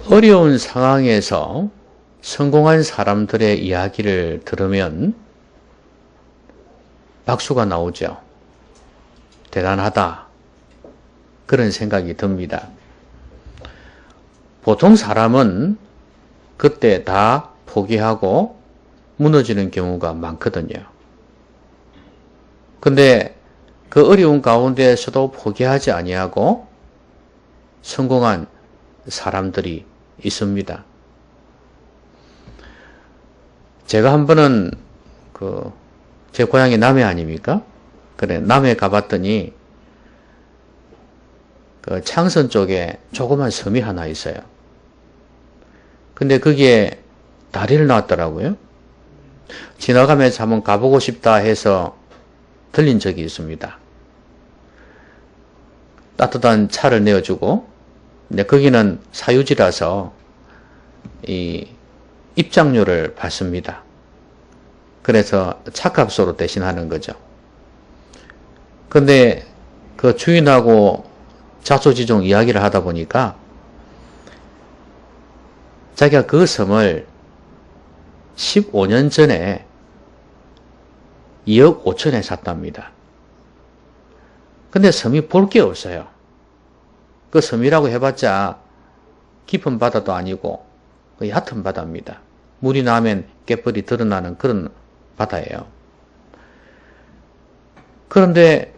어려운 상황에서 성공한 사람들의 이야기를 들으면 박수가 나오죠. 대단하다. 그런 생각이 듭니다. 보통 사람은 그때 다 포기하고 무너지는 경우가 많거든요. 근데 그 어려운 가운데에서도 포기하지 아니하고 성공한 사람들이 있습니다. 제가 한 번은 제 고향이 남해 아닙니까? 그래, 남해 가봤더니 창선 쪽에 조그만 섬이 하나 있어요. 근데 거기에 다리를 놨더라고요. 지나가면서 한번 가보고 싶다 해서 들린 적이 있습니다. 따뜻한 차를 내어주고, 근데 거기는 사유지라서 입장료를 받습니다. 그래서 차값으로 대신하는 거죠. 근데 그 주인하고 자초지종 이야기를 하다 보니까 자기가 그 섬을 15년 전에 2억 5천에 샀답니다. 근데 섬이 볼 게 없어요. 그 섬이라고 해봤자 깊은 바다도 아니고 얕은 바다입니다. 물이 나면 깨뿔이 드러나는 그런 바다예요. 그런데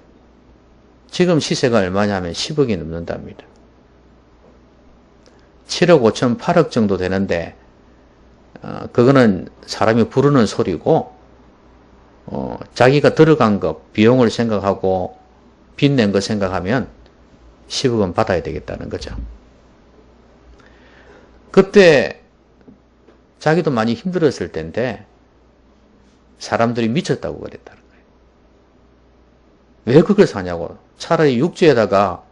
지금 시세가 얼마냐면 10억이 넘는답니다. 7억 5천, 8억 정도 되는데 그거는 사람이 부르는 소리고 자기가 들어간 것, 비용을 생각하고 빚낸 거 생각하면 10억은 받아야 되겠다는 거죠. 그때 자기도 많이 힘들었을 텐데 사람들이 미쳤다고 그랬다는 거예요. 왜 그걸 사냐고. 차라리 육지에다가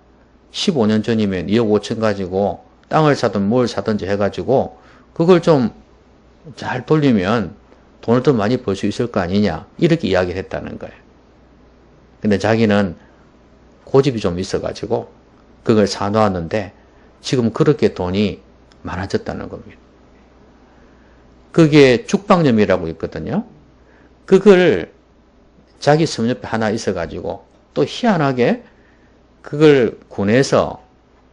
15년 전이면 2억 5천 가지고 땅을 사든 뭘 사든지 해가지고 그걸 좀 잘 돌리면 돈을 더 많이 벌 수 있을 거 아니냐, 이렇게 이야기를 했다는 거예요. 근데 자기는 고집이 좀 있어가지고 그걸 사놓았는데 지금 그렇게 돈이 많아졌다는 겁니다. 그게 죽방염이라고 있거든요. 그걸 자기 섬 옆에 하나 있어가지고 또 희한하게 그걸 군에서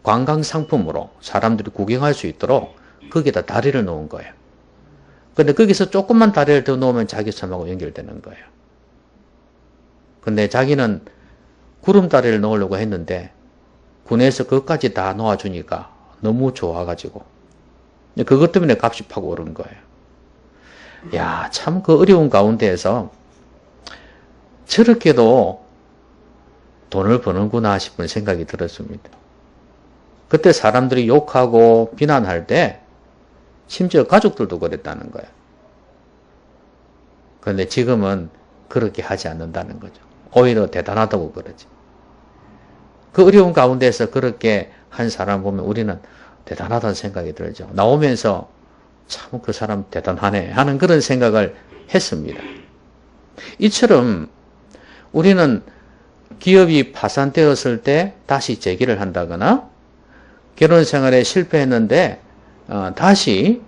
관광상품으로 사람들이 구경할 수 있도록 거기에다 다리를 놓은 거예요. 근데 거기서 조금만 다리를 더 놓으면 자기 섬하고 연결되는 거예요. 근데 자기는 구름다리를 놓으려고 했는데 군에서 그것까지 다 놓아주니까 너무 좋아가지고 그것 때문에 값이 팍 오른 거예요. 야, 참 그 어려운 가운데에서 저렇게도 돈을 버는구나 싶은 생각이 들었습니다. 그때 사람들이 욕하고 비난할 때 심지어 가족들도 그랬다는 거예요. 그런데 지금은 그렇게 하지 않는다는 거죠. 오히려 대단하다고 그러지. 그 어려운 가운데서 그렇게 한 사람 보면 우리는 대단하다는 생각이 들죠. 나오면서 참 그 사람 대단하네 하는 그런 생각을 했습니다. 이처럼 우리는 기업이 파산되었을 때 다시 재기를 한다거나 결혼 생활에 실패했는데 다시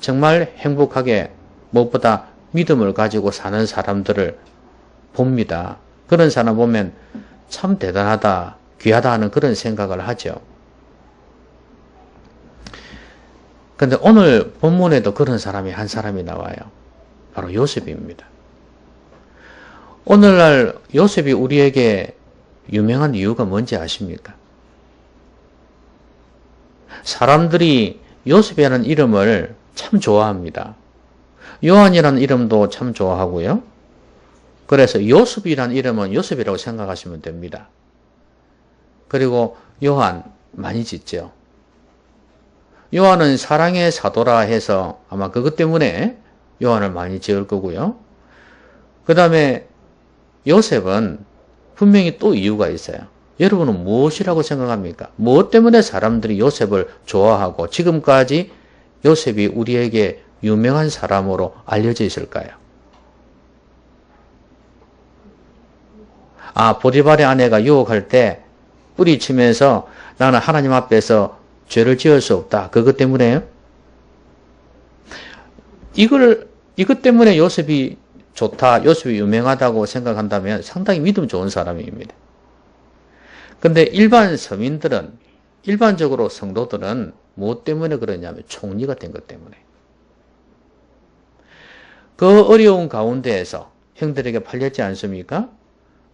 정말 행복하게 무엇보다 믿음을 가지고 사는 사람들을 봅니다. 그런 사람 보면 참 대단하다, 귀하다 하는 그런 생각을 하죠. 그런데 오늘 본문에도 그런 사람이 한 사람이 나와요. 바로 요셉입니다. 오늘날 요셉이 우리에게 유명한 이유가 뭔지 아십니까? 사람들이 요셉이라는 이름을 참 좋아합니다. 요한이라는 이름도 참 좋아하고요. 그래서 요셉이라는 이름은 요셉이라고 생각하시면 됩니다. 그리고 요한 많이 짓죠. 요한은 사랑의 사도라 해서 아마 그것 때문에 요한을 많이 지을 거고요. 그 다음에 요셉은 분명히 또 이유가 있어요. 여러분은 무엇이라고 생각합니까? 무엇 때문에 사람들이 요셉을 좋아하고 지금까지 요셉이 우리에게 유명한 사람으로 알려져 있을까요? 포디발의 아내가 유혹할 때 뿌리치면서 나는 하나님 앞에서 죄를 지을 수 없다. 그것 때문에요? 이것 때문에 요셉이 좋다, 요셉이 유명하다고 생각한다면 상당히 믿음 좋은 사람입니다. 근데 일반 서민들은, 일반적으로 성도들은 무엇 때문에 그러냐면 총리가 된 것 때문에. 그 어려운 가운데에서 형들에게 팔렸지 않습니까?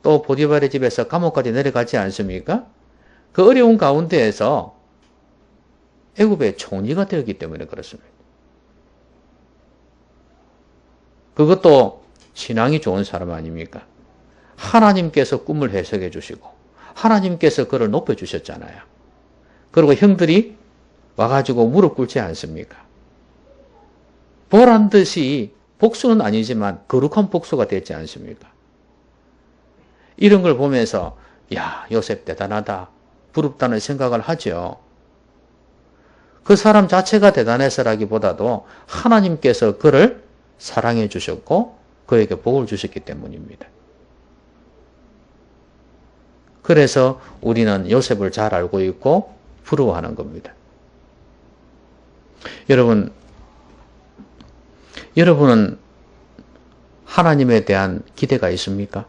또 보디발의 집에서 감옥까지 내려가지 않습니까? 그 어려운 가운데에서 애굽의 총리가 되었기 때문에 그렇습니다. 그것도 신앙이 좋은 사람 아닙니까? 하나님께서 꿈을 해석해 주시고 하나님께서 그를 높여주셨잖아요. 그리고 형들이 와가지고 무릎 꿇지 않습니까? 보란 듯이 복수는 아니지만 거룩한 복수가 됐지 않습니까? 이런 걸 보면서 야, 요셉 대단하다, 부럽다는 생각을 하죠. 그 사람 자체가 대단해서라기보다도 하나님께서 그를 사랑해 주셨고 그에게 복을 주셨기 때문입니다. 그래서 우리는 요셉을 잘 알고 있고 부러워하는 겁니다. 여러분은 하나님에 대한 기대가 있습니까?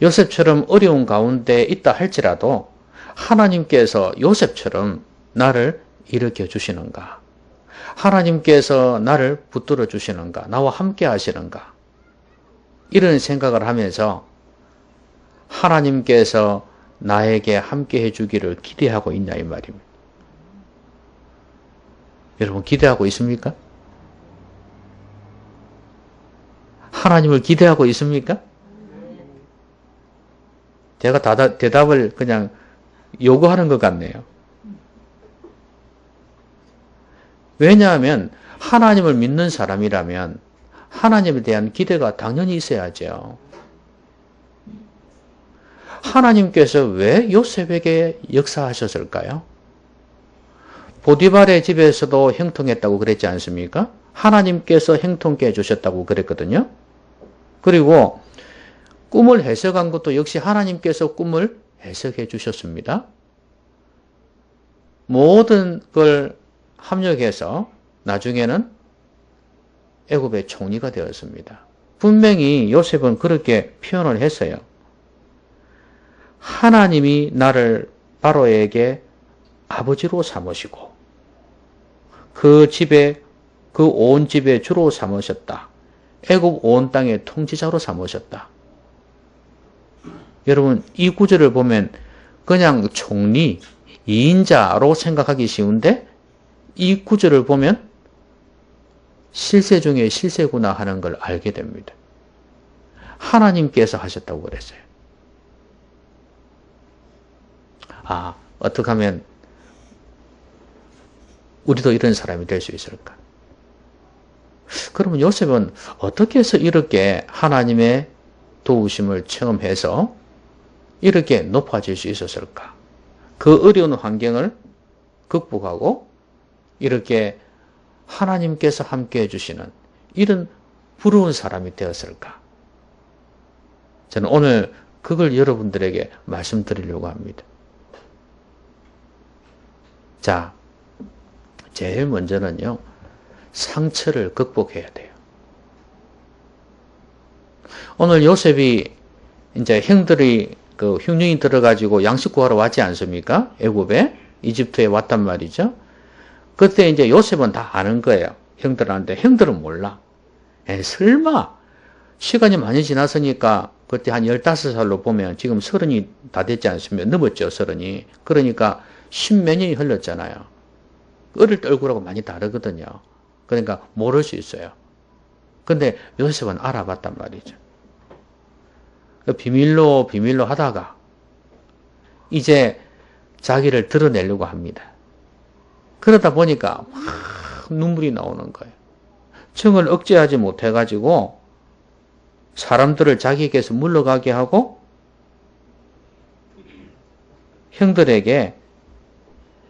요셉처럼 어려운 가운데 있다 할지라도 하나님께서 요셉처럼 나를 일으켜 주시는가? 하나님께서 나를 붙들어 주시는가? 나와 함께 하시는가? 이런 생각을 하면서 하나님께서 나에게 함께 해주기를 기대하고 있냐 이 말입니다. 여러분 기대하고 있습니까? 하나님을 기대하고 있습니까? 제가 대답을 그냥 요구하는 것 같네요. 왜냐하면 하나님을 믿는 사람이라면 하나님에 대한 기대가 당연히 있어야죠. 하나님께서 왜 요셉에게 역사하셨을까요? 보디발의 집에서도 형통했다고 그랬지 않습니까? 하나님께서 형통케 해주셨다고 그랬거든요. 그리고 꿈을 해석한 것도 역시 하나님께서 꿈을 해석해 주셨습니다. 모든 걸 합력해서 나중에는 애굽의 총리가 되었습니다. 분명히 요셉은 그렇게 표현을 했어요. 하나님이 나를 바로에게 아버지로 삼으시고 그 온 집의 주로 삼으셨다. 애굽 온 땅의 통치자로 삼으셨다. 여러분 이 구절을 보면 그냥 총리, 2인자로 생각하기 쉬운데 이 구절을 보면 실세 중에 실세구나 하는 걸 알게 됩니다. 하나님께서 하셨다고 그랬어요. 어떻게 하면 우리도 이런 사람이 될 수 있을까? 그러면 요셉은 어떻게 해서 이렇게 하나님의 도우심을 체험해서 이렇게 높아질 수 있었을까? 그 어려운 환경을 극복하고 이렇게 하나님께서 함께 해주시는 이런 부러운 사람이 되었을까? 저는 오늘 그걸 여러분들에게 말씀드리려고 합니다. 자, 제일 먼저는요, 상처를 극복해야 돼요. 오늘 요셉이 이제 형들이 그 흉년이 들어가지고 양식 구하러 왔지 않습니까? 애굽에, 이집트에 왔단 말이죠. 그때 이제 요셉은 다 아는 거예요. 형들한테. 형들은 몰라. 설마 시간이 많이 지났으니까 그때 한 15살로 보면 지금 30이 다 됐지 않습니까? 넘었죠, 30이. 그러니까 10몇 년이 흘렀잖아요. 어릴 때 얼굴하고 많이 다르거든요. 그러니까 모를 수 있어요. 근데 요셉은 알아봤단 말이죠. 비밀로 하다가 이제 자기를 드러내려고 합니다. 그러다 보니까 막 눈물이 나오는 거예요. 정을 억제하지 못해가지고 사람들을 자기에게서 물러가게 하고 형들에게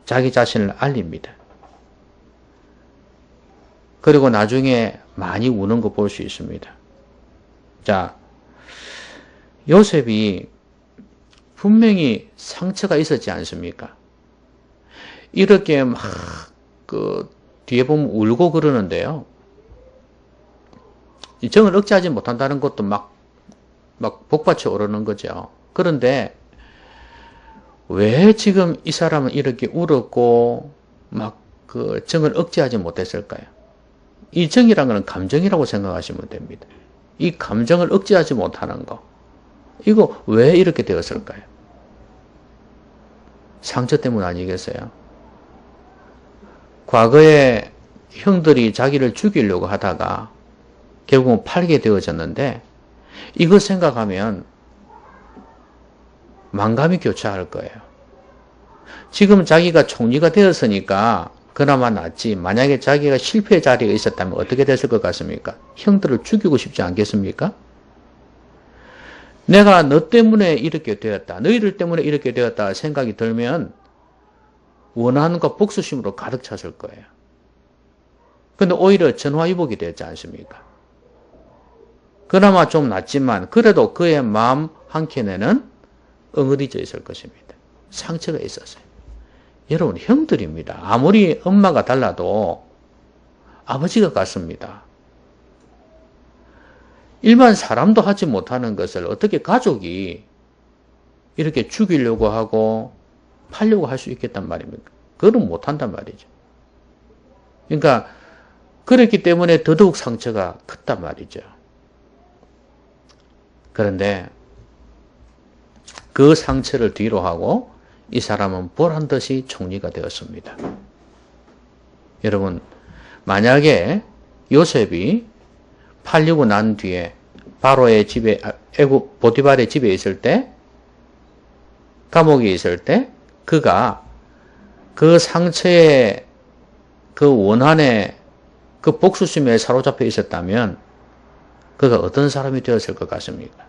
자기 자신을 알립니다. 그리고 나중에 많이 우는 거 볼 수 있습니다. 자, 요셉이 분명히 상처가 있었지 않습니까? 이렇게 막 뒤에 보면 울고 그러는데요. 이 정을 억제하지 못한다는 것도 막 복받쳐 오르는 거죠. 그런데 왜 지금 이 사람은 이렇게 울었고 막 정을 억제하지 못했을까요? 이 정이라는 것은 감정이라고 생각하시면 됩니다. 이 감정을 억제하지 못하는 거. 이거 왜 이렇게 되었을까요? 상처 때문 아니겠어요? 과거에 형들이 자기를 죽이려고 하다가 결국은 팔게 되어졌는데 이거 생각하면 만감이 교차할 거예요. 지금 자기가 총리가 되었으니까 그나마 낫지. 만약에 자기가 실패 자리에 있었다면 어떻게 됐을 것 같습니까? 형들을 죽이고 싶지 않겠습니까? 내가 너 때문에 이렇게 되었다. 너희들 때문에 이렇게 되었다 생각이 들면 원한과 복수심으로 가득 찼을 거예요. 근데 오히려 전화위복이 되었지 않습니까? 그나마 좀 낫지만 그래도 그의 마음 한켠에는 엉어리져 있을 것입니다. 상처가 있었어요. 여러분, 형들입니다. 아무리 엄마가 달라도 아버지가 같습니다. 일반 사람도 하지 못하는 것을 어떻게 가족이 이렇게 죽이려고 하고 팔려고 할 수 있겠단 말입니까? 그건 못한단 말이죠. 그러니까 그렇기 때문에 더더욱 상처가 컸단 말이죠. 그런데 그 상처를 뒤로 하고 이 사람은 보란듯이 총리가 되었습니다. 여러분, 만약에 요셉이 팔리고 난 뒤에 바로의 집에, 애굽 보디발의 집에 있을 때, 감옥에 있을 때 그가 그 상처에 그 원한에 그 복수심에 사로잡혀 있었다면 그가 어떤 사람이 되었을 것 같습니까?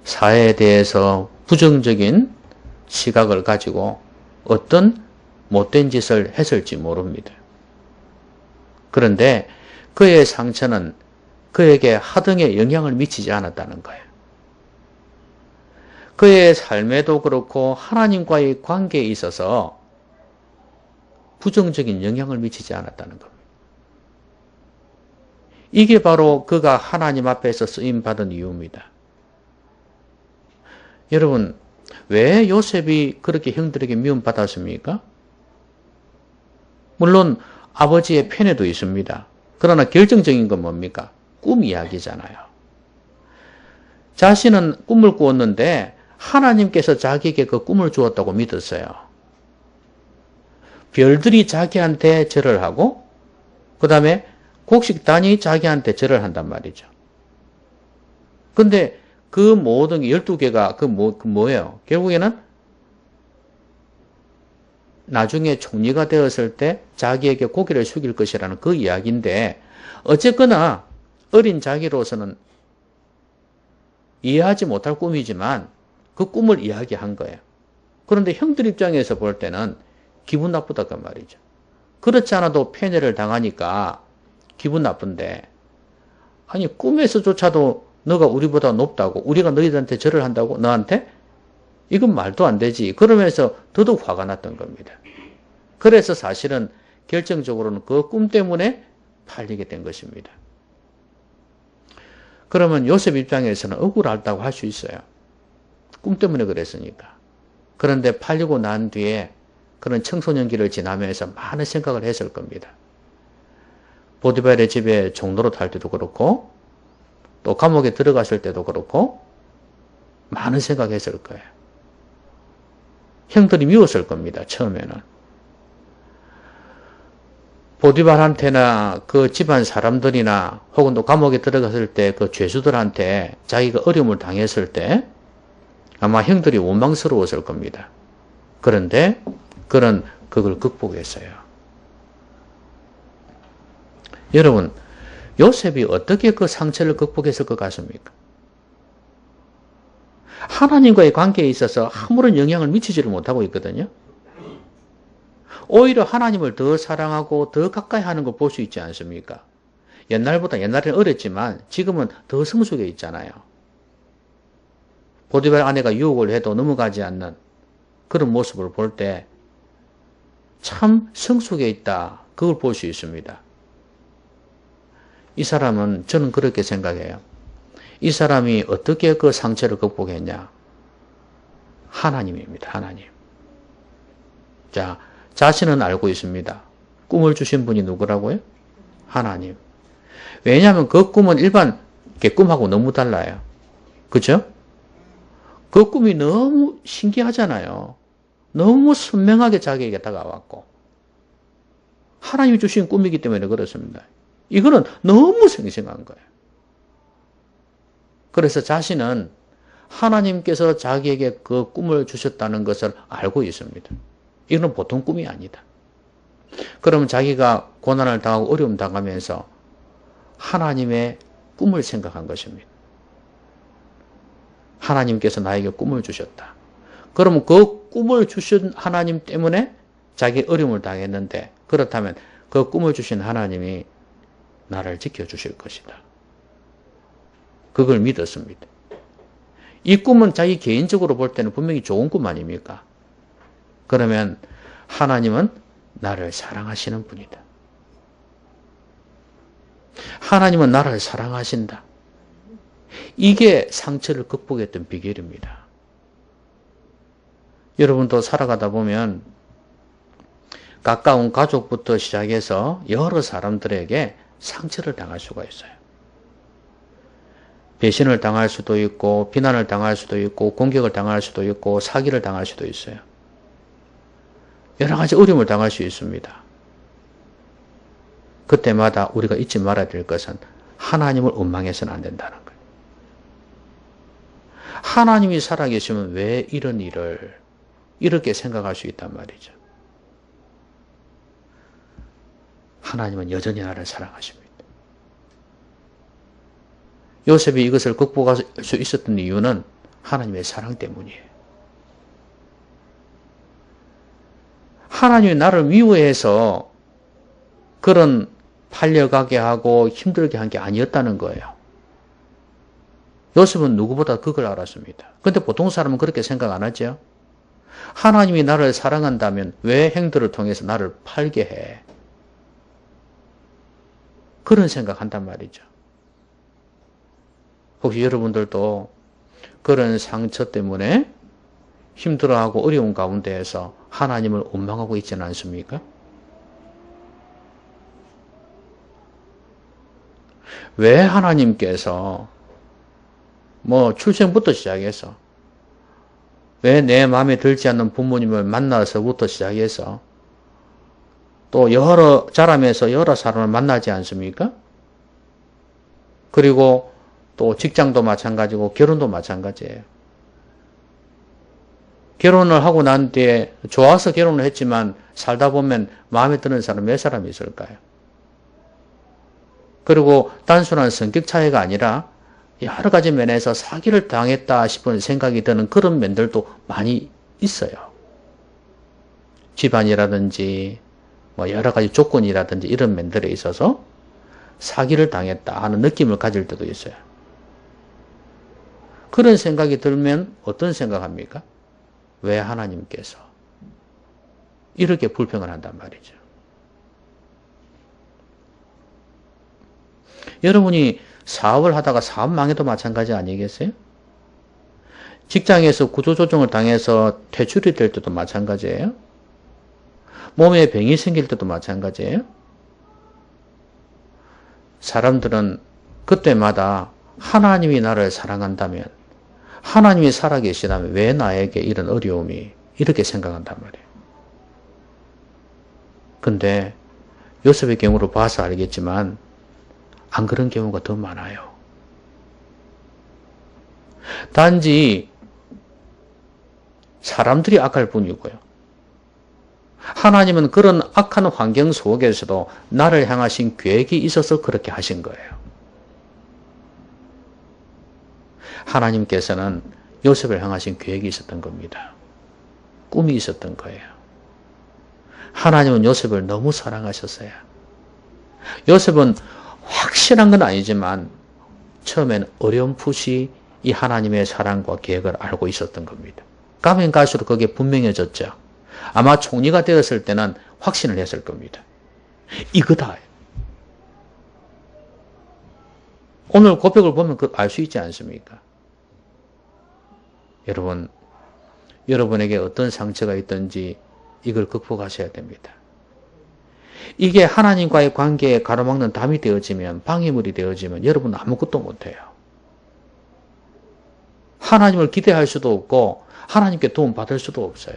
사회에 대해서 부정적인 시각을 가지고 어떤 못된 짓을 했을지 모릅니다. 그런데 그의 상처는 그에게 하등의 영향을 미치지 않았다는 거예요. 그의 삶에도 그렇고 하나님과의 관계에 있어서 부정적인 영향을 미치지 않았다는 겁니다. 이게 바로 그가 하나님 앞에서 쓰임받은 이유입니다. 여러분, 왜 요셉이 그렇게 형들에게 미움받았습니까? 물론 아버지의 편에도 있습니다. 그러나 결정적인 건 뭡니까? 꿈 이야기잖아요. 자신은 꿈을 꾸었는데 하나님께서 자기에게 그 꿈을 주었다고 믿었어요. 별들이 자기한테 절을 하고 그 다음에 곡식단이 자기한테 절을 한단 말이죠. 근데 그 모든 12개가 뭐예요? 결국에는 나중에 총리가 되었을 때 자기에게 고개를 숙일 것이라는 그 이야기인데 어쨌거나 어린 자기로서는 이해하지 못할 꿈이지만 그 꿈을 이야기한 거예요. 그런데 형들 입장에서 볼 때는 기분 나쁘다고 말이죠. 그렇지 않아도 패배를 당하니까 기분 나쁜데 아니 꿈에서조차도 너가 우리보다 높다고 우리가 너희들한테 절을 한다고 너한테? 이건 말도 안 되지. 그러면서 더더욱 화가 났던 겁니다. 그래서 사실은 결정적으로는 그 꿈 때문에 팔리게 된 것입니다. 그러면 요셉 입장에서는 억울하다고 할 수 있어요. 꿈 때문에 그랬으니까. 그런데 팔리고 난 뒤에 그런 청소년기를 지나면서 많은 생각을 했을 겁니다. 보디발의 집에 종로로 탈 때도 그렇고 또 감옥에 들어갔을 때도 그렇고 많은 생각했을 거예요. 형들이 미웠을 겁니다. 처음에는. 보디발한테나 그 집안 사람들이나 혹은 또 감옥에 들어갔을 때 그 죄수들한테 자기가 어려움을 당했을 때 아마 형들이 원망스러웠을 겁니다. 그런데 그걸 극복했어요. 여러분, 요셉이 어떻게 그 상처를 극복했을 것 같습니까? 하나님과의 관계에 있어서 아무런 영향을 미치지를 못하고 있거든요. 오히려 하나님을 더 사랑하고 더 가까이 하는 걸 볼 수 있지 않습니까? 옛날에는 어렸지만 지금은 더 성숙해 있잖아요. 보디발 아내가 유혹을 해도 넘어가지 않는 그런 모습을 볼 때 참 성숙해 있다. 그걸 볼 수 있습니다. 이 사람은 저는 그렇게 생각해요. 이 사람이 어떻게 그 상처를 극복했냐? 하나님입니다. 하나님. 자, 자신은 알고 있습니다. 꿈을 주신 분이 누구라고요? 하나님. 왜냐하면 그 꿈은 일반 꿈하고 너무 달라요. 그죠? 그 꿈이 너무 신기하잖아요. 너무 선명하게 자기에게 다가왔고. 하나님이 주신 꿈이기 때문에 그렇습니다. 이거는 너무 생생한 거예요. 그래서 자신은 하나님께서 자기에게 그 꿈을 주셨다는 것을 알고 있습니다. 이건 보통 꿈이 아니다. 그러면 자기가 고난을 당하고 어려움 당하면서 하나님의 꿈을 생각한 것입니다. 하나님께서 나에게 꿈을 주셨다. 그러면 그 꿈을 주신 하나님 때문에 자기 어려움을 당했는데 그렇다면 그 꿈을 주신 하나님이 나를 지켜주실 것이다. 그걸 믿었습니다. 이 꿈은 자기 개인적으로 볼 때는 분명히 좋은 꿈 아닙니까? 그러면 하나님은 나를 사랑하시는 분이다. 하나님은 나를 사랑하신다. 이게 상처를 극복했던 비결입니다. 여러분도 살아가다 보면 가까운 가족부터 시작해서 여러 사람들에게 상처를 당할 수가 있어요. 배신을 당할 수도 있고 비난을 당할 수도 있고 공격을 당할 수도 있고 사기를 당할 수도 있어요. 여러 가지 어려움을 당할 수 있습니다. 그때마다 우리가 잊지 말아야 될 것은 하나님을 원망해서는 안 된다는 거예요. 하나님이 살아계시면 왜 이런 일을 이렇게 생각할 수 있단 말이죠. 하나님은 여전히 나를 사랑하십니다. 요셉이 이것을 극복할 수 있었던 이유는 하나님의 사랑 때문이에요. 하나님이 나를 미워해서 그런 팔려가게 하고 힘들게 한 게 아니었다는 거예요. 요셉은 누구보다 그걸 알았습니다. 그런데 보통 사람은 그렇게 생각 안 하죠. 하나님이 나를 사랑한다면 왜 행들을 통해서 나를 팔게 해? 그런 생각한단 말이죠. 혹시 여러분들도 그런 상처 때문에 힘들어하고 어려운 가운데에서 하나님을 원망하고 있지는 않습니까? 왜 하나님께서 출생부터 시작해서 왜 내 마음에 들지 않는 부모님을 만나서부터 시작해서 또 자라면서 여러 사람을 만나지 않습니까? 그리고 또 직장도 마찬가지고 결혼도 마찬가지예요. 결혼을 하고 난 뒤에 좋아서 결혼을 했지만 살다 보면 마음에 드는 사람 몇 사람이 있을까요? 그리고 단순한 성격 차이가 아니라 여러 가지 면에서 사기를 당했다 싶은 생각이 드는 그런 면들도 많이 있어요. 집안이라든지 여러 가지 조건이라든지 이런 면들에 있어서 사기를 당했다 하는 느낌을 가질 때도 있어요. 그런 생각이 들면 어떤 생각합니까? 왜 하나님께서 이렇게 불평을 한단 말이죠. 여러분이 사업을 하다가 사업 망해도 마찬가지 아니겠어요? 직장에서 구조조정을 당해서 퇴출이 될 때도 마찬가지예요? 몸에 병이 생길 때도 마찬가지예요? 사람들은 그때마다 하나님이 나를 사랑한다면, 하나님이 살아계시다면 왜 나에게 이런 어려움이 이렇게 생각한단 말이에요. 근데 요셉의 경우로 봐서 알겠지만 안 그런 경우가 더 많아요. 단지 사람들이 악할 뿐이고요. 하나님은 그런 악한 환경 속에서도 나를 향하신 계획이 있어서 그렇게 하신 거예요. 하나님께서는 요셉을 향하신 계획이 있었던 겁니다. 꿈이 있었던 거예요. 하나님은 요셉을 너무 사랑하셨어요. 요셉은 확실한 건 아니지만 처음엔 어렴풋이 이 하나님의 사랑과 계획을 알고 있었던 겁니다. 가면 갈수록 그게 분명해졌죠. 아마 총리가 되었을 때는 확신을 했을 겁니다. 이거다. 오늘 고백을 보면 알 수 있지 않습니까? 여러분, 여러분에게 어떤 상처가 있든지 이걸 극복하셔야 됩니다. 이게 하나님과의 관계에 가로막는 담이 되어지면, 방해물이 되어지면 여러분은 아무것도 못해요. 하나님을 기대할 수도 없고 하나님께 도움 받을 수도 없어요.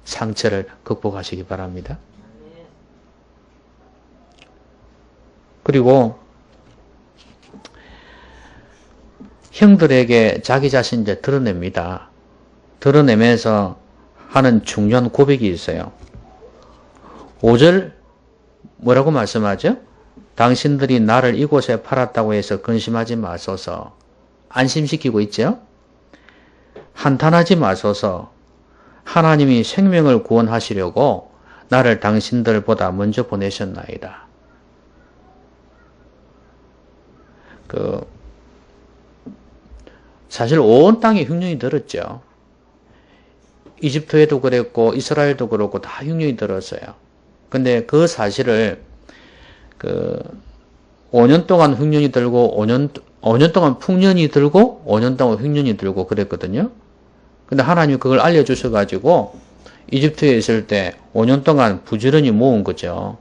상처를 극복하시기 바랍니다. 그리고 형들에게 자기 자신 이제 드러냅니다. 드러내면서 하는 중요한 고백이 있어요. 5절 뭐라고 말씀하죠? 당신들이 나를 이곳에 팔았다고 해서 근심하지 마소서. 안심시키고 있죠? 한탄하지 마소서. 하나님이 생명을 구원하시려고 나를 당신들보다 먼저 보내셨나이다. 사실 온 땅에 흉년이 들었죠. 이집트에도 그랬고 이스라엘도 그렇고 다 흉년이 들었어요. 근데 그 사실을 5년 동안 흉년이 들고 5년 동안 풍년이 들고 5년 동안 흉년이 들고 그랬거든요. 근데 하나님이 그걸 알려주셔가지고 이집트에 있을 때 5년 동안 부지런히 모은 거죠.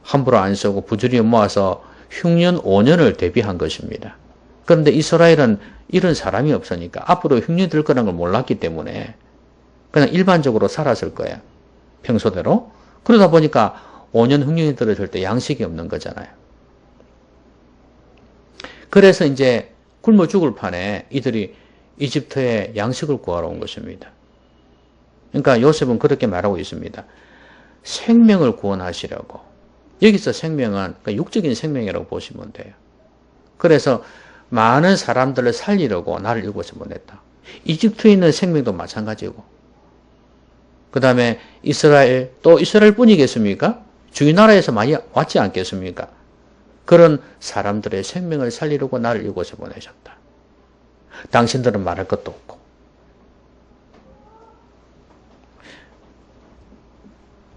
함부로 안 쓰고 부지런히 모아서 흉년 5년을 대비한 것입니다. 그런데 이스라엘은 이런 사람이 없으니까 앞으로 흉년이 들 거라는 걸 몰랐기 때문에 그냥 일반적으로 살았을 거예요. 평소대로. 그러다 보니까 5년 흉년이 들었을 때 양식이 없는 거잖아요. 그래서 이제 굶어 죽을 판에 이들이 이집트에 양식을 구하러 온 것입니다. 그러니까 요셉은 그렇게 말하고 있습니다. 생명을 구원하시려고. 여기서 생명은 육적인 생명이라고 보시면 돼요. 그래서 많은 사람들을 살리려고 나를 이곳에 보냈다. 이집트에 있는 생명도 마찬가지고. 그 다음에 이스라엘, 또 이스라엘 뿐이겠습니까? 주위 나라에서 많이 왔지 않겠습니까? 그런 사람들의 생명을 살리려고 나를 이곳에 보내셨다. 당신들은 말할 것도 없고.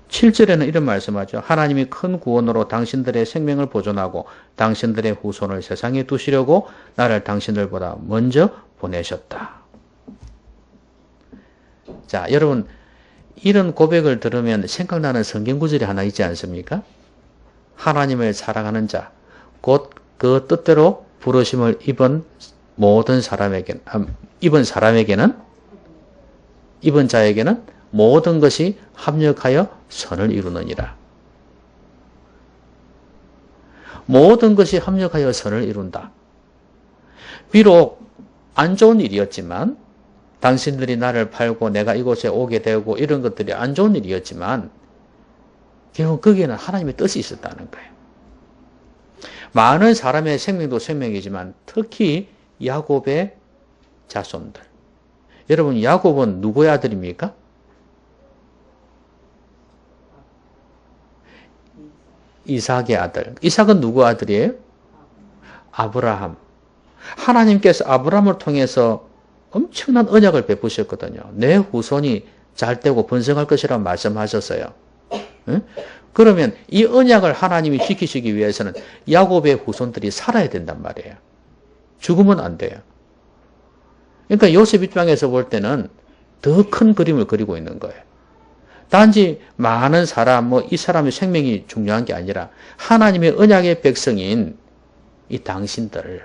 (7절에는) 이런 말씀하죠. 하나님이 큰 구원으로 당신들의 생명을 보존하고 당신들의 후손을 세상에 두시려고 나를 당신들보다 먼저 보내셨다. 자, 여러분 이런 고백을 들으면 생각나는 성경 구절이 하나 있지 않습니까? 하나님을 사랑하는 자, 곧 그 뜻대로 부르심을 입은 자에게는 모든 것이 합력하여 선을 이루느니라. 모든 것이 합력하여 선을 이룬다. 비록 안 좋은 일이었지만, 당신들이 나를 팔고 내가 이곳에 오게 되고 이런 것들이 안 좋은 일이었지만 결국 거기에는 하나님의 뜻이 있었다는 거예요. 많은 사람의 생명도 생명이지만 특히 야곱의 자손들. 여러분 야곱은 누구의 아들입니까? 이삭의 아들. 이삭은 누구 아들이에요? 아브라함. 하나님께서 아브라함을 통해서 엄청난 언약을 베푸셨거든요. 내 후손이 잘되고 번성할 것이라고 말씀하셨어요. 응? 그러면 이 언약을 하나님이 지키시기 위해서는 야곱의 후손들이 살아야 된단 말이에요. 죽으면 안 돼요. 그러니까 요셉 입장에서 볼 때는 더 큰 그림을 그리고 있는 거예요. 단지 많은 사람, 이 사람의 생명이 중요한 게 아니라 하나님의 언약의 백성인 이 당신들,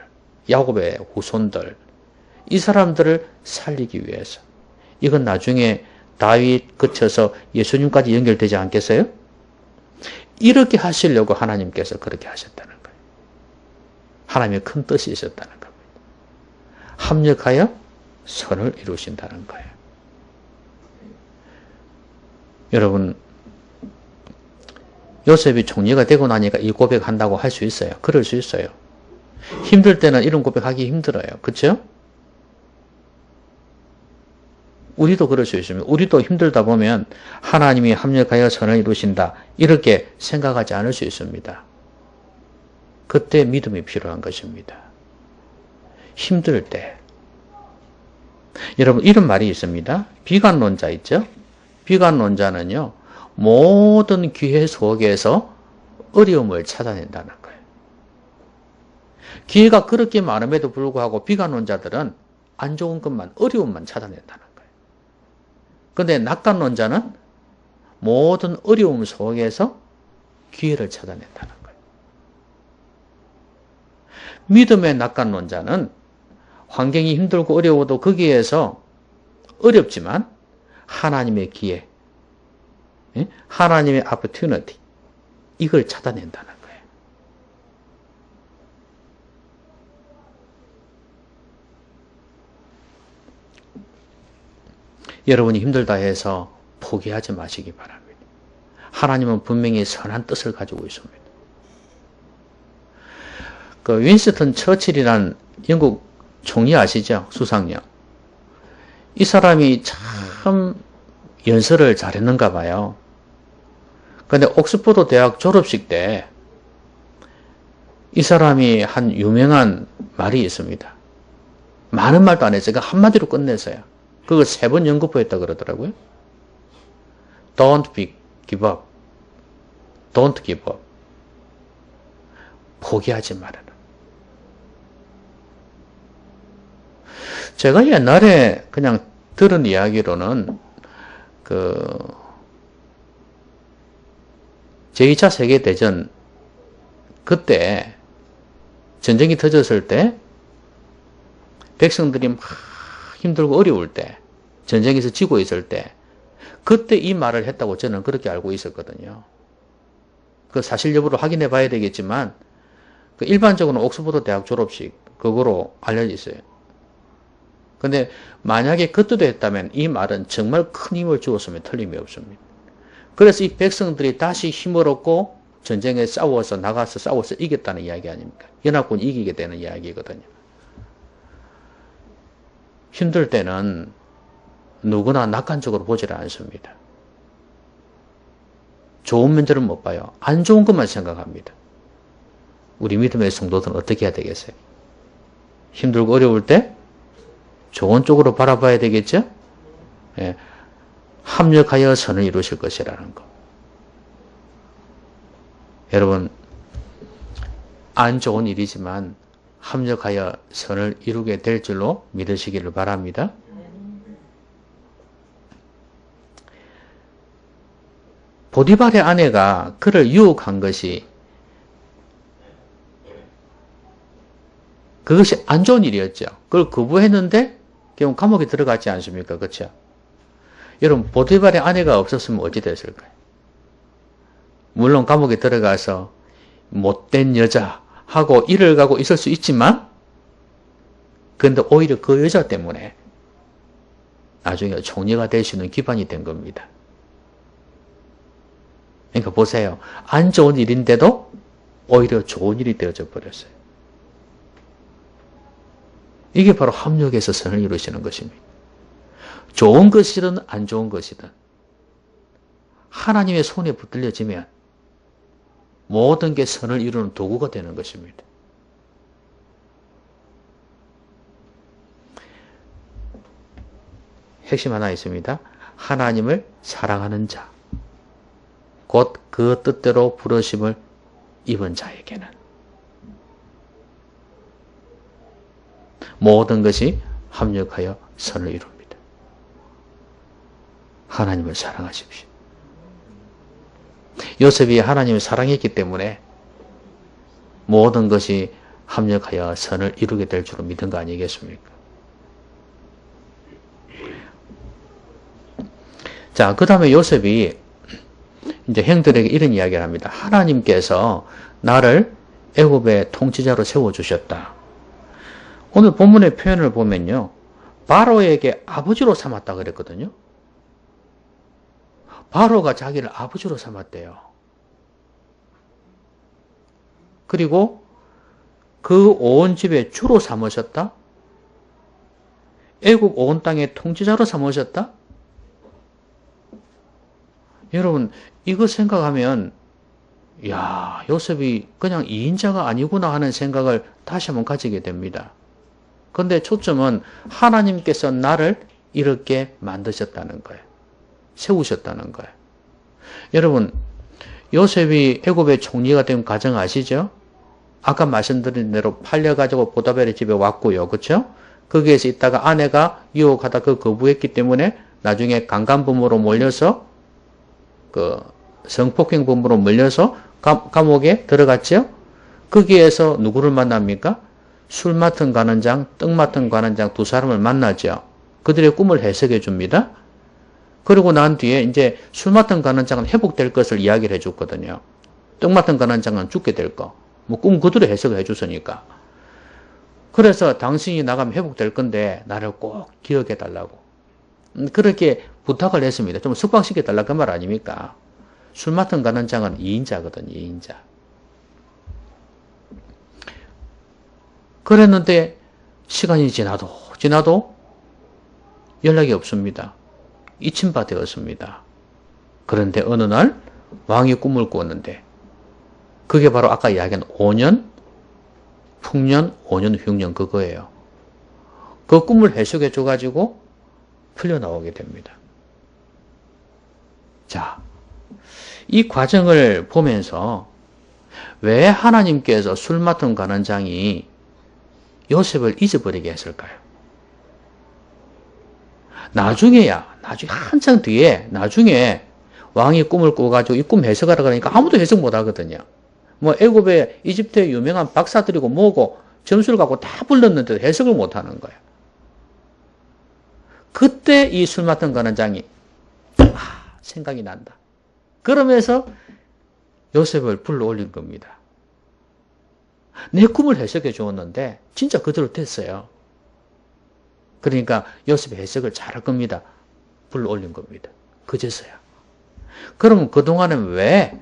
야곱의 후손들, 이 사람들을 살리기 위해서. 이건 나중에 다윗 거쳐서 예수님까지 연결되지 않겠어요? 이렇게 하시려고 하나님께서 그렇게 하셨다는 거예요. 하나님의 큰 뜻이 있었다는 겁니다. 합력하여 선을 이루신다는 거예요. 여러분, 요셉이 총리가 되고 나니까 이 고백한다고 할 수 있어요. 그럴 수 있어요. 힘들 때는 이런 고백하기 힘들어요. 그렇죠? 우리도 그럴 수 있습니다. 우리도 힘들다 보면 하나님이 합력하여 선을 이루신다. 이렇게 생각하지 않을 수 있습니다. 그때 믿음이 필요한 것입니다. 힘들 때. 여러분 이런 말이 있습니다. 비관론자 있죠? 비관론자는요. 모든 기회 속에서 어려움을 찾아낸다는 거예요. 기회가 그렇게 많음에도 불구하고 비관론자들은 안 좋은 것만, 어려움만 찾아낸다는 거예요. 그런데 낙관론자는 모든 어려움 속에서 기회를 찾아낸다는 거예요. 믿음의 낙관론자는 환경이 힘들고 어려워도 거기에서 어렵지만 하나님의 기회, 하나님의 opportunity, 이걸 찾아낸다는 거예요. 여러분이 힘들다 해서 포기하지 마시기 바랍니다. 하나님은 분명히 선한 뜻을 가지고 있습니다. 그 윈스턴 처칠이란 영국 총리 아시죠? 수상령. 이 사람이 참 연설을 잘했는가 봐요. 그런데 옥스퍼드 대학 졸업식 때 이 사람이 한 유명한 말이 있습니다. 많은 말도 안 했어요. 한마디로 끝냈어요. 그걸 3번 연거푸했다 그러더라고요. Don't give up. Don't give up. 포기하지 말아라. 제가 옛날에 그냥 들은 이야기로는 제2차 세계대전 그때 전쟁이 터졌을 때 백성들이 막 힘들고 어려울 때 전쟁에서 지고 있을 때 그때 이 말을 했다고 저는 그렇게 알고 있었거든요. 그 사실 여부를 확인해 봐야 되겠지만 일반적으로는 옥스퍼드 대학 졸업식 그거로 알려져 있어요. 근데 만약에 그때도 했다면 이 말은 정말 큰 힘을 주었으면 틀림이 없습니다. 그래서 이 백성들이 다시 힘을 얻고 전쟁에 나가서 싸워서 이겼다는 이야기 아닙니까? 연합군이 이기게 되는 이야기거든요. 힘들 때는 누구나 낙관적으로 보지를 않습니다. 좋은 면들은 못 봐요. 안 좋은 것만 생각합니다. 우리 믿음의 성도들은 어떻게 해야 되겠어요? 힘들고 어려울 때 좋은 쪽으로 바라봐야 되겠죠? 예. 합력하여 선을 이루실 것이라는 거. 여러분, 안 좋은 일이지만 합력하여 선을 이루게 될 줄로 믿으시기를 바랍니다. 보디발의 아내가 그를 유혹한 것이 그것이 안 좋은 일이었죠. 그걸 거부했는데 결국 감옥에 들어갔지 않습니까? 그렇죠? 여러분, 보디발의 아내가 없었으면 어찌 됐을까요? 물론 감옥에 들어가서 못된 여자하고 일을 가고 있을 수 있지만 그런데 오히려 그 여자 때문에 나중에 총리가 될 수 있는 기반이 된 겁니다. 그러니까 보세요. 안 좋은 일인데도 오히려 좋은 일이 되어져 버렸어요. 이게 바로 합력해서 선을 이루시는 것입니다. 좋은 것이든 안 좋은 것이든 하나님의 손에 붙들려지면 모든 게 선을 이루는 도구가 되는 것입니다. 핵심 하나 있습니다. 하나님을 사랑하는 자, 곧 그 뜻대로 부르심을 입은 자에게는 모든 것이 합력하여 선을 이룹니다. 하나님을 사랑하십시오. 요셉이 하나님을 사랑했기 때문에 모든 것이 합력하여 선을 이루게 될 줄로 믿은 거 아니겠습니까? 자, 그 다음에 요셉이 이제 형들에게 이런 이야기를 합니다. 하나님께서 나를 애굽의 통치자로 세워주셨다. 오늘 본문의 표현을 보면요. 바로에게 아버지로 삼았다 그랬거든요. 바로가 자기를 아버지로 삼았대요. 그리고 그 온 집의 주로 삼으셨다. 애굽 온 땅의 통치자로 삼으셨다. 여러분 이거 생각하면 야 요셉이 그냥 2인자가 아니구나 하는 생각을 다시 한번 가지게 됩니다. 근데 초점은 하나님께서 나를 이렇게 만드셨다는 거예요. 세우셨다는 거예요. 여러분, 요셉이 애굽의 총리가 된 과정 아시죠? 아까 말씀드린 대로 팔려가지고 보다벨의 집에 왔고요. 그렇죠? 거기에서 있다가 아내가 유혹하다 거부했기 때문에 나중에 강간범으로 몰려서 성폭행범으로 몰려서 감옥에 들어갔죠? 거기에서 누구를 만납니까? 술 맡은 관원장, 떡 맡은 관원장 두 사람을 만나죠. 그들의 꿈을 해석해 줍니다. 그리고 난 뒤에 이제 술 맡은 관원장은 회복될 것을 이야기를 해줬거든요. 떡 맡은 관원장은 죽게 될 거. 뭐 꿈 그대로 해석을 해줬으니까. 그래서 당신이 나가면 회복될 건데 나를 꼭 기억해 달라고. 그렇게 부탁을 했습니다. 좀 석방시켜 달라 그 말 아닙니까? 술 맡은 관원장은 2인자거든요. 2인자. 그랬는데 시간이 지나도 연락이 없습니다. 잊힌 바 되었습니다. 그런데 어느 날 왕이 꿈을 꾸었는데 그게 바로 아까 이야기한 5년, 풍년, 5년, 흉년 그거예요. 그 꿈을 해석해 줘가지고 풀려나오게 됩니다. 자, 이 과정을 보면서 왜 하나님께서 술 맡은 관원장이 요셉을 잊어버리게 했을까요? 나중에 한창 뒤에 나중에 왕이 꿈을 꿔가지고 이 꿈 해석하라 그러니까 아무도 해석 못 하거든요. 뭐 애굽의 이집트의 유명한 박사들이고 뭐고 점수를 갖고 다 불렀는데도 해석을 못 하는 거예요. 그때 이 술 맡은 관원장이 생각이 난다. 그러면서 요셉을 불러 올린 겁니다. 내 꿈을 해석해 주었는데 진짜 그대로 됐어요. 그러니까 요셉의 해석을 잘할 겁니다. 불러 올린 겁니다. 그제서야. 그러면 그동안은 왜?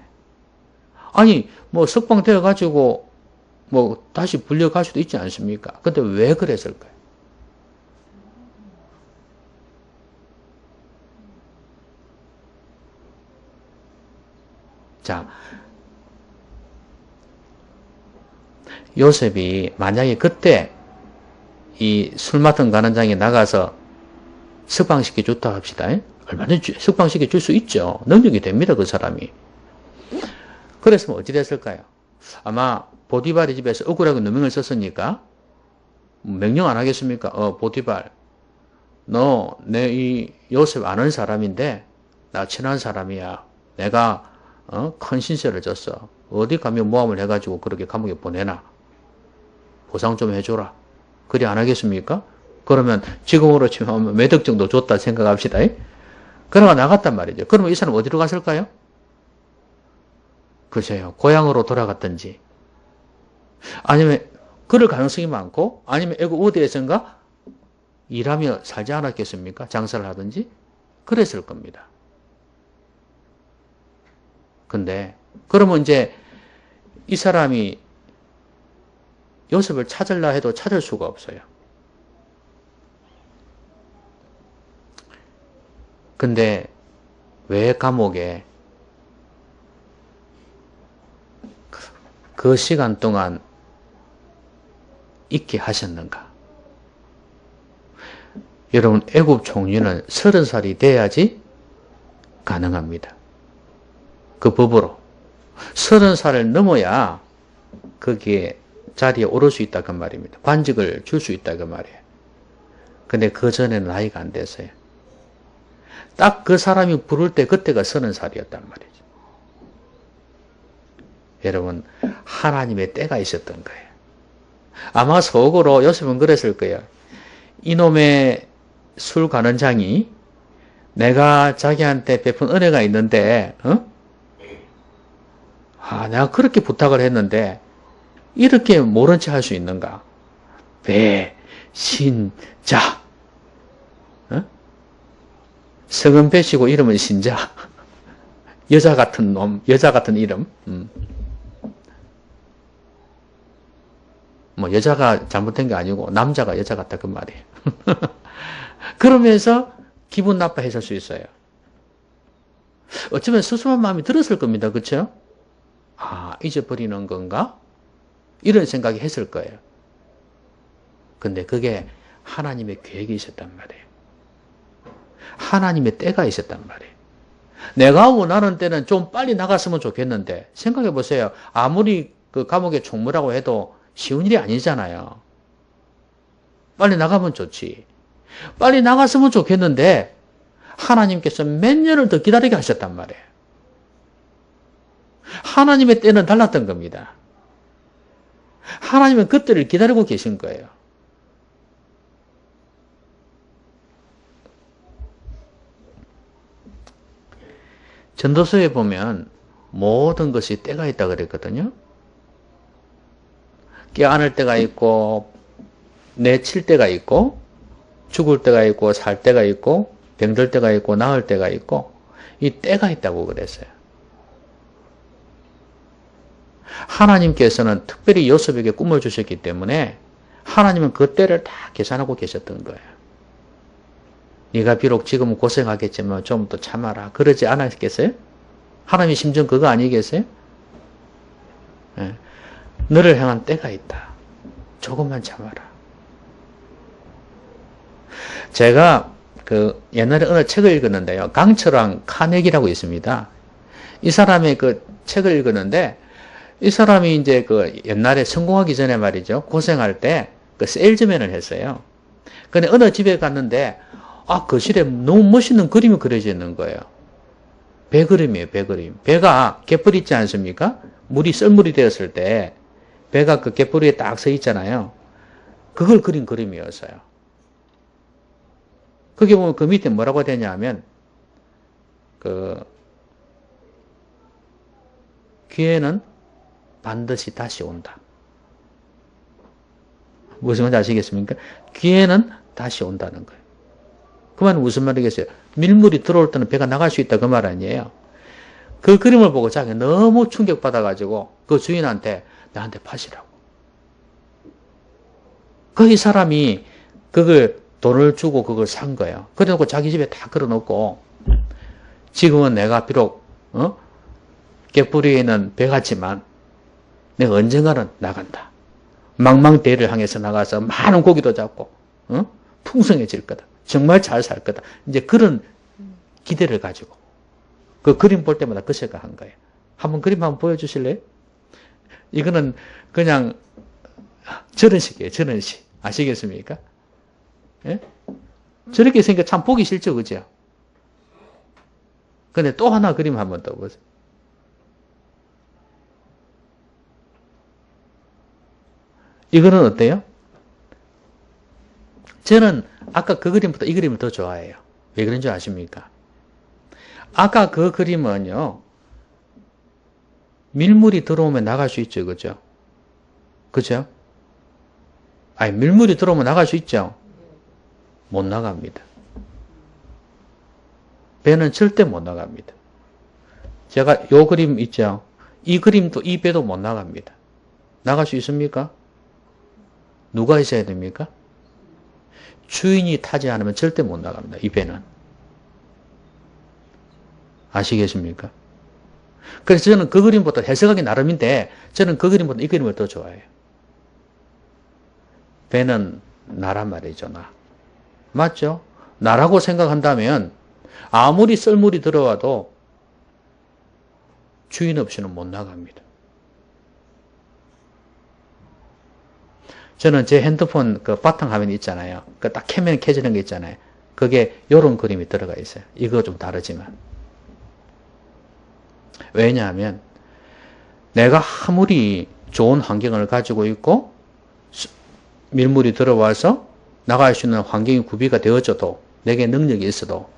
아니 뭐 석방되어 가지고 뭐 다시 불려갈 수도 있지 않습니까? 근데 왜 그랬을까요? 자, 요셉이 만약에 그때 이 술 맡은 관원장이 나가서 석방시켜 줬다 합시다. 얼마든지 석방시켜 줄 수 있죠. 능력이 됩니다. 그 사람이. 그랬으면 어찌 됐을까요? 아마 보디발의 집에서 억울하게 누명을 썼으니까 명령 안 하겠습니까? 보디발 너 내 이 요셉 아는 사람인데 나 친한 사람이야. 내가 큰 신세를 졌어. 어디 가면 모함을 해가지고 그렇게 감옥에 보내나. 보상 좀 해줘라. 그리 안 하겠습니까? 그러면 지금으로 치면 매덕 정도 줬다 생각합시다. 그러가 나갔단 말이죠. 그러면 이 사람 어디로 갔을까요? 글쎄요. 고향으로 돌아갔든지 아니면 그럴 가능성이 많고 아니면 애국 어디에선가 일하며 살지 않았겠습니까? 장사를 하든지 그랬을 겁니다. 근데 그러면 이제 이 사람이 요셉을 찾으려 해도 찾을 수가 없어요. 근데 왜 감옥에 그 시간 동안 있게 하셨는가? 여러분, 애굽 총리는 30살이 돼야지 가능합니다. 그 법으로 30살을 넘어야 거기에 자리에 오를 수 있다 그 말입니다. 관직을 줄 수 있다 그 말이에요. 근데 그 전에는 나이가 안 됐어요. 딱 그 사람이 부를 때 그때가 30살이었단 말이죠. 여러분, 하나님의 때가 있었던 거예요. 아마 속으로 요셉은 그랬을 거예요. 이놈의 술 관원장이 내가 자기한테 베푼 은혜가 있는데 내가 그렇게 부탁을 했는데 이렇게 모른 체 할 수 있는가? 배신자. 성은 배시고 이름은 신자. 여자 같은 놈, 여자 같은 이름. 뭐 여자가 잘못된 게 아니고 남자가 여자 같다 그 말이에요. 그러면서 기분 나빠했을 수 있어요. 어쩌면 수수한 마음이 들었을 겁니다. 그렇죠? 잊어버리는 건가? 이런 생각이 했을 거예요. 근데 그게 하나님의 계획이 있었단 말이에요. 하나님의 때가 있었단 말이에요. 내가 원하는 때는 좀 빨리 나갔으면 좋겠는데 생각해 보세요. 아무리 그 감옥의 총무라고 해도 쉬운 일이 아니잖아요. 빨리 나가면 좋지. 빨리 나갔으면 좋겠는데 하나님께서 몇 년을 더 기다리게 하셨단 말이에요. 하나님의 때는 달랐던 겁니다. 하나님은 그때를 기다리고 계신 거예요. 전도서에 보면 모든 것이 때가 있다 그랬거든요. 껴안을 때가 있고 내칠 때가 있고 죽을 때가 있고 살 때가 있고 병들 때가 있고 나을 때가 있고 이 때가 있다고 그랬어요. 하나님께서는 특별히 요셉에게 꿈을 주셨기 때문에 하나님은 그 때를 다 계산하고 계셨던 거예요. 네가 비록 지금은 고생하겠지만 좀 더 참아라. 그러지 않았겠어요? 하나님의 심정 그거 아니겠어요? 네. 너를 향한 때가 있다. 조금만 참아라. 제가 그 옛날에 어느 책을 읽었는데요. 강철왕 카네기라고 있습니다. 이 사람의 그 책을 읽었는데 이 사람이 이제 그 옛날에 성공하기 전에 말이죠. 고생할 때 그 세일즈맨을 했어요. 근데 어느 집에 갔는데 거실에 너무 멋있는 그림이 그려져 있는 거예요. 배 그림이에요, 배 그림. 배가 갯벌 있지 않습니까? 물이 썰물이 되었을 때 배가 그 갯벌 위에 딱 서 있잖아요. 그걸 그린 그림이었어요. 거기 보면 그 밑에 뭐라고 되냐면 기회는 반드시 다시 온다. 무슨 말인지 아시겠습니까? 기회는 다시 온다는 거예요. 그 말은 무슨 말이겠어요? 밀물이 들어올 때는 배가 나갈 수 있다 그 말 아니에요. 그 그림을 보고 자기가 너무 충격받아가지고 그 주인한테 나한테 파시라고. 그 이 사람이 그걸 돈을 주고 그걸 산 거예요. 그래놓고 자기 집에 다 걸어놓고 지금은 내가 비록 갯벌 위에 있는 배 같지만 내가 언젠가는 나간다. 망망대해를 향해서 나가서 많은 고기도 잡고 풍성해질 거다. 정말 잘 살 거다. 이제 그런 기대를 가지고 그 그림 볼 때마다 그 생각한 거예요. 한번 그림 한번 보여주실래요? 이거는 그냥 저런식이에요. 저런식. 아시겠습니까? 예? 저렇게 생겨 참 보기 싫죠, 그죠? 근데 또 하나 그림 한번 더 보세요. 이거는 어때요? 저는 아까 그 그림보다 이 그림을 더 좋아해요. 왜 그런 줄 아십니까? 아까 그 그림은요, 밀물이 들어오면 나갈 수 있죠, 그죠? 그죠? 아니, 밀물이 들어오면 나갈 수 있죠? 못 나갑니다. 배는 절대 못 나갑니다. 제가 요 그림 있죠? 이 그림도, 이 배도 못 나갑니다. 나갈 수 있습니까? 누가 있어야 됩니까? 주인이 타지 않으면 절대 못 나갑니다. 이 배는. 아시겠습니까? 그래서 저는 그 그림보다 해석하기 나름인데 저는 그 그림보다 이 그림을 더 좋아해요. 배는 나란 말이죠. 나. 맞죠? 나라고 생각한다면 아무리 썰물이 들어와도 주인 없이는 못 나갑니다. 저는 제 핸드폰 그 바탕화면 있잖아요. 그 딱 켜면 켜지는 게 있잖아요. 그게 요런 그림이 들어가 있어요. 이거 좀 다르지만. 왜냐하면 내가 아무리 좋은 환경을 가지고 있고 밀물이 들어와서 나갈 수 있는 환경이 구비가 되어져도 내게 능력이 있어도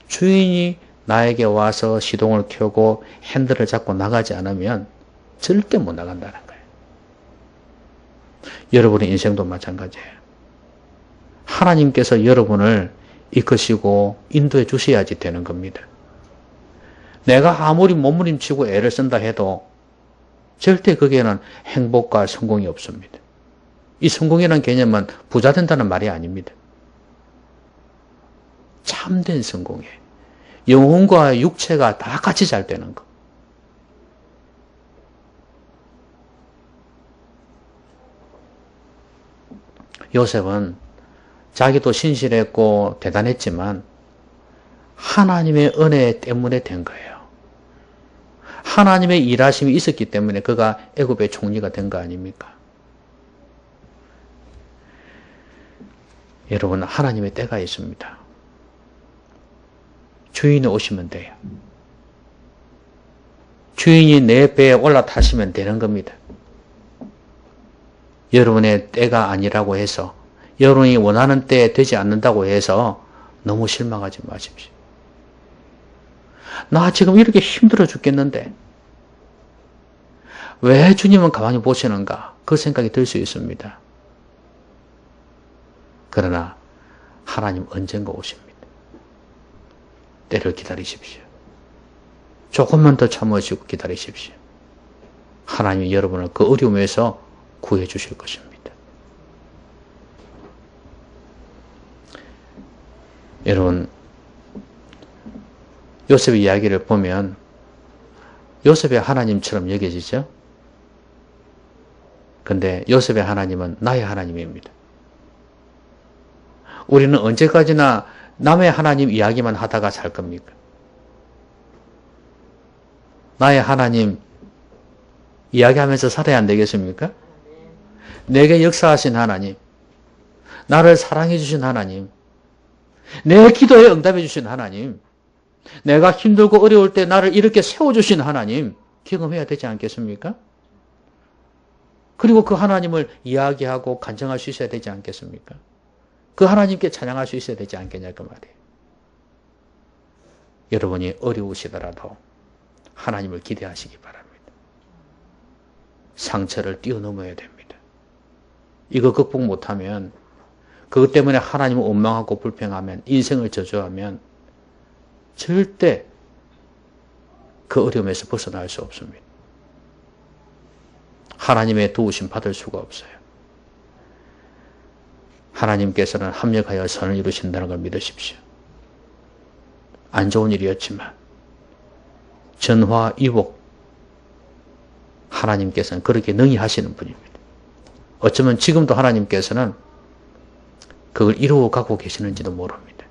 주인이 나에게 와서 시동을 켜고 핸들을 잡고 나가지 않으면 절대 못 나간다는 거예요. 여러분의 인생도 마찬가지예요. 하나님께서 여러분을 이끄시고 인도해 주셔야지 되는 겁니다. 내가 아무리 몸부림치고 애를 쓴다 해도 절대 거기에는 행복과 성공이 없습니다. 이 성공이라는 개념은 부자 된다는 말이 아닙니다. 참된 성공이에요. 영혼과 육체가 다 같이 잘 되는 것. 요셉은 자기도 신실했고 대단했지만 하나님의 은혜 때문에 된 거예요. 하나님의 일하심이 있었기 때문에 그가 애굽의 총리가 된 거 아닙니까? 여러분, 하나님의 때가 있습니다. 주인이 오시면 돼요. 주인이 내 배에 올라타시면 되는 겁니다. 여러분의 때가 아니라고 해서, 여러분이 원하는 때에 되지 않는다고 해서 너무 실망하지 마십시오. 나 지금 이렇게 힘들어 죽겠는데 왜 주님은 가만히 보시는가? 그 생각이 들 수 있습니다. 그러나 하나님 언젠가 오십니다. 때를 기다리십시오. 조금만 더 참으시고 기다리십시오. 하나님이 여러분을 그 어려움에서 구해 주실 것입니다. 여러분, 요셉의 이야기를 보면 요셉의 하나님처럼 여겨지죠? 근데 요셉의 하나님은 나의 하나님입니다. 우리는 언제까지나 남의 하나님 이야기만 하다가 살 겁니까? 나의 하나님 이야기하면서 살아야 안 되겠습니까? 내게 역사하신 하나님, 나를 사랑해 주신 하나님, 내 기도에 응답해 주신 하나님, 내가 힘들고 어려울 때 나를 이렇게 세워주신 하나님 경험해야 되지 않겠습니까? 그리고 그 하나님을 이야기하고 간증할 수 있어야 되지 않겠습니까? 그 하나님께 찬양할 수 있어야 되지 않겠냐 그 말이에요. 여러분이 어려우시더라도 하나님을 기대하시기 바랍니다. 상처를 뛰어넘어야 됩니다. 이거 극복 못하면, 그것 때문에 하나님을 원망하고 불평하면, 인생을 저주하면 절대 그 어려움에서 벗어날 수 없습니다. 하나님의 도우심 받을 수가 없어요. 하나님께서는 합력하여 선을 이루신다는 걸 믿으십시오. 안 좋은 일이었지만 전화위복, 하나님께서는 그렇게 능히 하시는 분입니다. 어쩌면 지금도 하나님께서는 그걸 이루어 가고 계시는지도 모릅니다.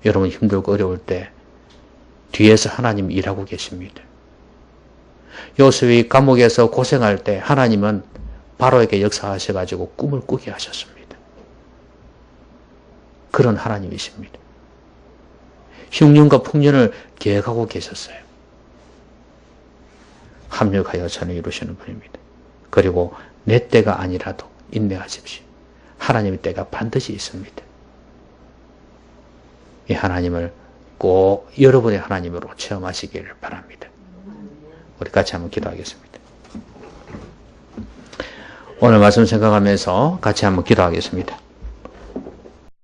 여러분 힘들고 어려울 때 뒤에서 하나님이 일하고 계십니다. 요셉이 감옥에서 고생할 때 하나님은 바로에게 역사하셔가지고 꿈을 꾸게 하셨습니다. 그런 하나님이십니다. 흉년과 풍년을 계획하고 계셨어요. 합력하여 선을 이루시는 분입니다. 그리고 내 때가 아니라도 인내하십시오. 하나님의 때가 반드시 있습니다. 이 하나님을 꼭 여러분의 하나님으로 체험하시기를 바랍니다. 우리 같이 한번 기도하겠습니다. 오늘 말씀 생각하면서 같이 한번 기도하겠습니다.